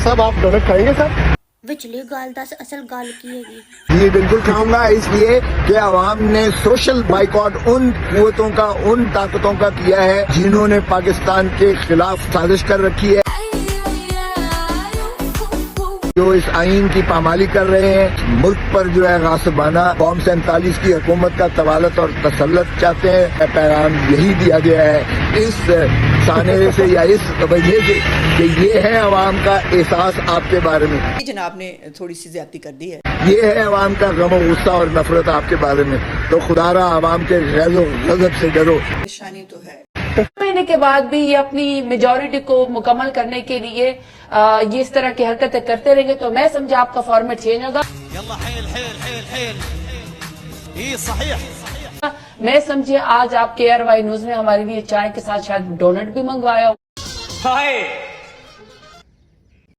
صاحب آپ ڈونٹ کھائیں گے صاحب؟ وچلی گال دس اصل گال کی ہے جی بالکل کھاؤں گا، اس لیے کہ عوام نے سوشل بائیکاٹ ان قوتوں کا، ان طاقتوں کا کیا ہے جنہوں نے پاکستان کے خلاف سازش کر رکھی ہے، جو اس آئین کی پامالی کر رہے ہیں، ملک پر جو ہے غاصبانہ قوم 47 کی حکومت کا طوالت اور تسلط چاہتے ہیں۔ پیغام یہی دیا گیا ہے اس سانے سے یا اس وجہ سے کہ یہ ہے عوام کا احساس آپ کے بارے میں، جناب نے تھوڑی سی زیادتی کر دی ہے، یہ ہے عوام کا غم و غصہ اور نفرت آپ کے بارے میں، تو خدا را عوام کے غیظ و غضب سے ڈرو۔ نشانی تو ہے۔ مہینے کے بعد بھی یہ اپنی میجورٹی کو مکمل کرنے کے لیے یہ اس طرح کی حرکتیں کرتے رہیں گے تو میں سمجھا آپ کا فارمیٹ چینج ہوگا۔ میں سمجھے آج آپ کے ARY نیوز نے ہمارے لیے چائے کے ساتھ شاید ڈونٹ بھی منگوایا ہو۔